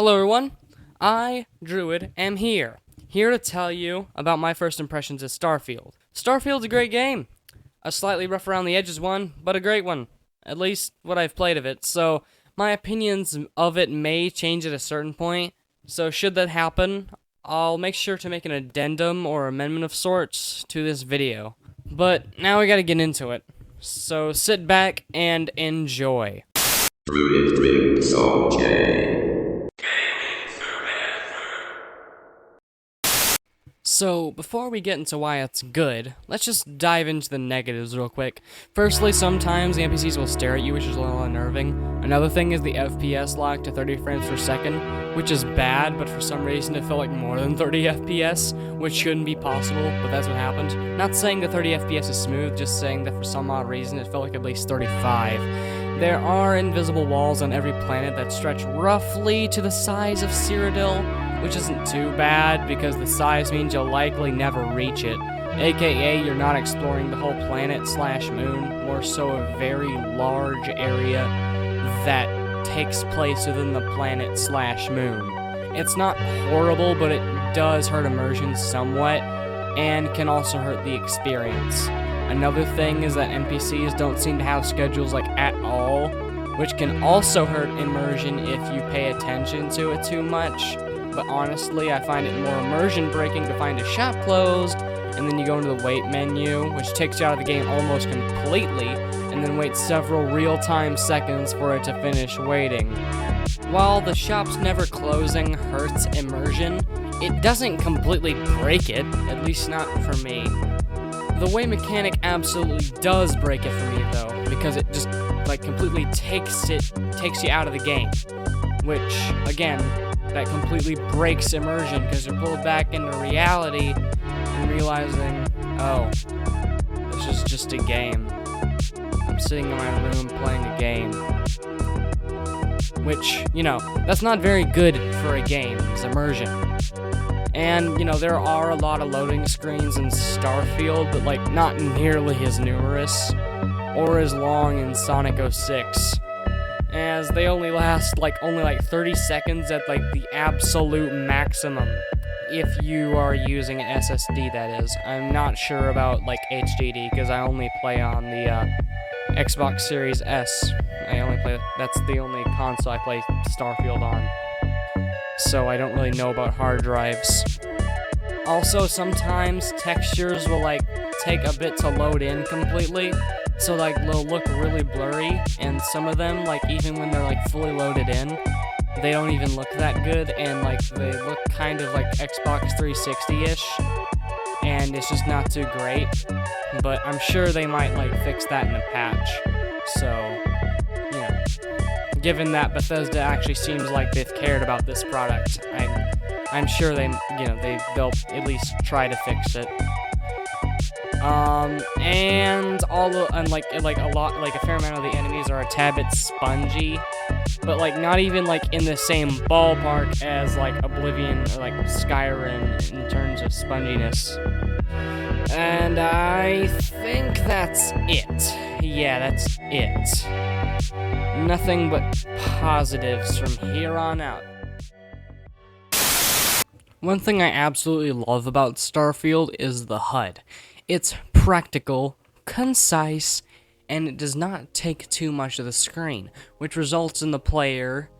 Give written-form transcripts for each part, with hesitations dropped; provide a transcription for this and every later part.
Hello everyone, I, Druid, am here to tell you about my first impressions of Starfield. Starfield's a great game. A slightly rough around the edges one, but a great one. At least what I've played of it, so my opinions of it may change at a certain point, so should that happen, I'll make sure to make an addendum or amendment of sorts to this video. But now we gotta get into it, so sit back and enjoy. So, before we get into why it's good, let's just dive into the negatives real quick. Firstly, sometimes the NPCs will stare at you, which is a little unnerving. Another thing is the FPS lock to 30 frames per second, which is bad, but for some reason it felt like more than 30 FPS, which shouldn't be possible, but that's what happened. Not saying that 30 FPS is smooth, just saying that for some odd reason it felt like at least 35. There are invisible walls on every planet that stretch roughly to the size of Cyrodiil, which isn't too bad, because the size means you'll likely never reach it. AKA, you're not exploring the whole planet/moon, more so a very large area that takes place within the planet/moon. It's not horrible, but it does hurt immersion somewhat, and can also hurt the experience. Another thing is that NPCs don't seem to have schedules at all, which can also hurt immersion if you pay attention to it too much. But honestly, I find it more immersion breaking to find a shop closed, and then you go into the wait menu, which takes you out of the game almost completely, and then wait several real-time seconds for it to finish waiting. While the shop's never closing hurts immersion, it doesn't completely break it, at least not for me. The wait mechanic absolutely does break it for me though, because it just completely takes you out of the game, which again, that completely breaks immersion because you're pulled back into reality and realizing, oh, this is just a game. I'm sitting in my room playing a game. Which, that's not very good for a game, it's immersion. And, there are a lot of loading screens in Starfield, but not nearly as numerous or as long in Sonic 06. As they only last only 30 seconds at the absolute maximum, if you are using an SSD, that is. I'm not sure about HDD because I only play on the Xbox Series S. That's the only console I play Starfield on, so I don't really know about hard drives. Also, sometimes textures will take a bit to load in completely, so they'll look really blurry, and some of them, even when they're fully loaded in, they don't even look that good, and they look kind of Xbox 360-ish, and it's just not too great. But I'm sure they might fix that in a patch. So, given that Bethesda actually seems like they've cared about this product, I'm sure they'll at least try to fix it. And a fair amount of the enemies are a tad bit spongy, but not even in the same ballpark as Oblivion or Skyrim in terms of sponginess. And I think that's it. Yeah, that's it. Nothing but positives from here on out. One thing I absolutely love about Starfield is the HUD. It's practical, concise, and it does not take too much of the screen, which results in the player,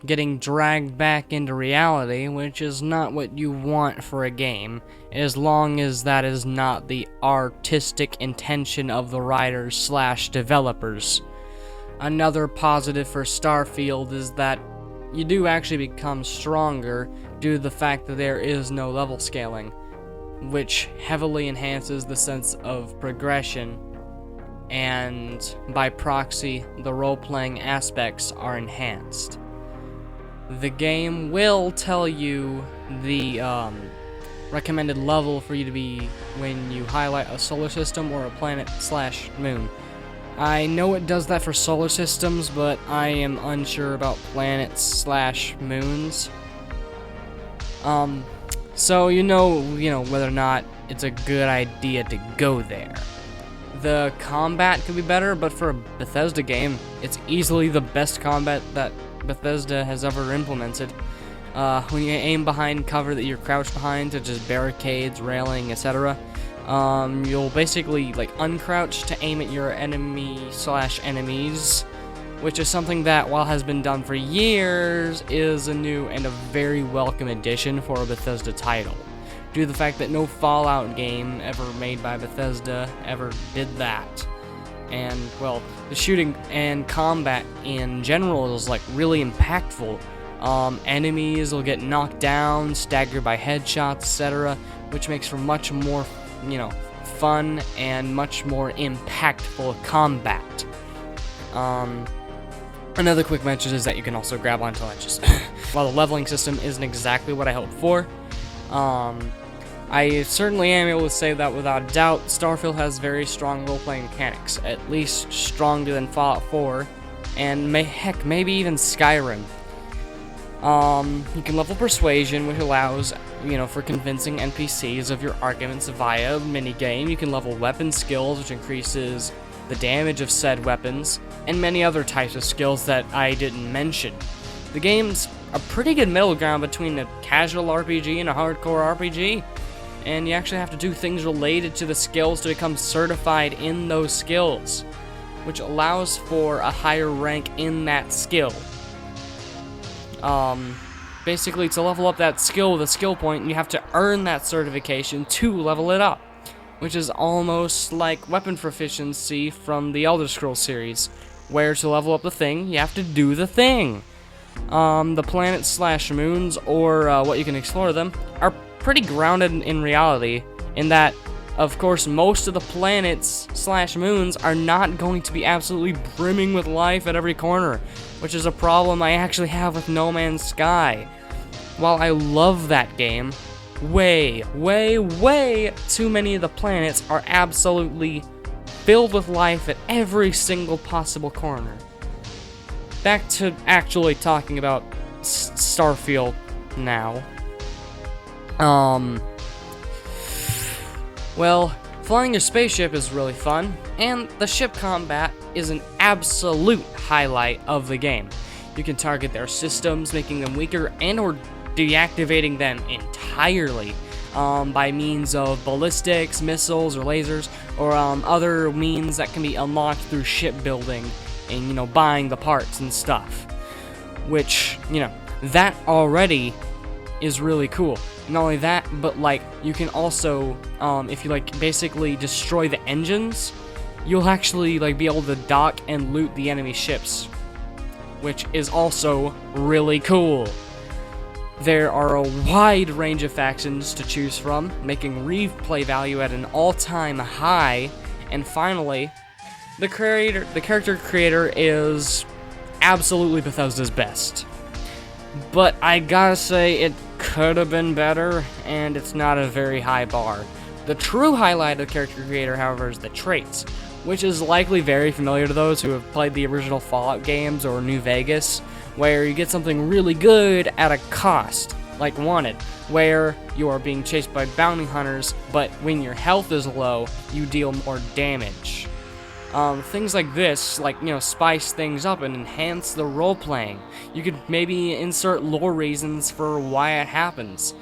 getting dragged back into reality, which is not what you want for a game, as long as that is not the artistic intention of the writers/developers. Another positive for Starfield is that you do actually become stronger due to the fact that there is no level scaling, which heavily enhances the sense of progression, and by proxy, the role-playing aspects are enhanced. The game will tell you the recommended level for you to be when you highlight a solar system or a planet/moon. I know it does that for solar systems, but I am unsure about planets/moons. So whether or not it's a good idea to go there. The combat could be better, but for a Bethesda game, it's easily the best combat that Bethesda has ever implemented. When you aim behind cover that you're crouched behind, such as barricades, railing, etc., you'll basically like uncrouch to aim at your enemy/enemies, which is something that, while has been done for years, is a new and a very welcome addition for a Bethesda title, due to the fact that no Fallout game ever made by Bethesda ever did that. And, well, the shooting and combat in general is like really impactful. Enemies will get knocked down, staggered by headshots, etc., which makes for much more, fun and much more impactful combat. Another quick mention is that you can also grab onto ledges. While the leveling system isn't exactly what I hoped for, I certainly am able to say that without a doubt, Starfield has very strong role-playing mechanics, at least stronger than Fallout 4, and maybe even Skyrim. You can level Persuasion, which allows, for convincing NPCs of your arguments via minigame. You can level Weapon Skills, which increases the damage of said weapons, and many other types of skills that I didn't mention. The game's a pretty good middle ground between a casual RPG and a hardcore RPG, and you actually have to do things related to the skills to become certified in those skills, which allows for a higher rank in that skill. Basically, to level up that skill with a skill point, you have to earn that certification to level it up, which is almost like weapon proficiency from the Elder Scrolls series, where to level up the thing, you have to do the thing. The planets/moons, or what you can explore them, are pretty grounded in reality, in that, of course, most of the planets/moons are not going to be absolutely brimming with life at every corner, which is a problem I actually have with No Man's Sky. While I love that game, way too many of the planets are absolutely filled with life at every single possible corner. Back to actually talking about Starfield now. Well, flying your spaceship is really fun, and the ship combat is an absolute highlight of the game. You can target their systems, making them weaker and or deactivating them entirely by means of ballistics, missiles, or lasers, or other means that can be unlocked through shipbuilding and, buying the parts and stuff. Which, that already is really cool. Not only that, but you can also, if you basically destroy the engines, you'll actually be able to dock and loot the enemy ships, which is also really cool. There are a wide range of factions to choose from, making replay value at an all-time high. And finally, the character creator is absolutely Bethesda's best. But I gotta say, it could have been better, and it's not a very high bar. The true highlight of the character creator, however, is the traits, which is likely very familiar to those who have played the original Fallout games or New Vegas, where you get something really good at a cost, like Wanted, where you are being chased by bounty hunters, but when your health is low, you deal more damage. Things like this, spice things up and enhance the role-playing. You could maybe insert lore reasons for why it happens.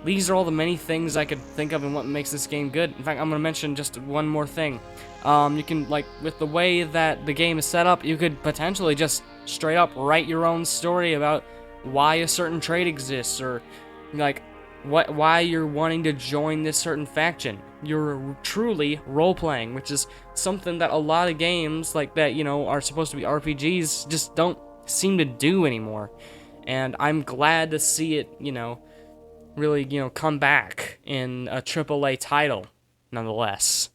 These are all the many things I could think of and what makes this game good. In fact, I'm going to mention just one more thing. You can, with the way that the game is set up, you could potentially just straight up write your own story about why a certain trait exists, or, why you're wanting to join this certain faction. You're truly role-playing, which is something that a lot of games like that, are supposed to be RPGs, just don't seem to do anymore. And I'm glad to see it, really, come back in a AAA title, nonetheless.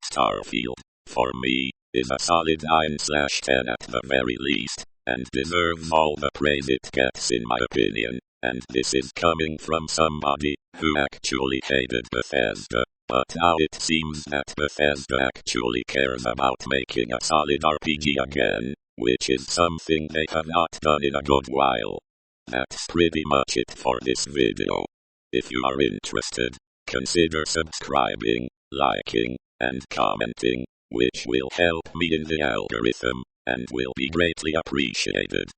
Starfield, for me, is a solid 9/10 at the very least, and deserves all the praise it gets in my opinion. And this is coming from somebody who actually hated Bethesda, but now it seems that Bethesda actually cares about making a solid RPG again, which is something they have not done in a good while. That's pretty much it for this video. If you are interested, consider subscribing, liking, and commenting, which will help me in the algorithm. and will be greatly appreciated.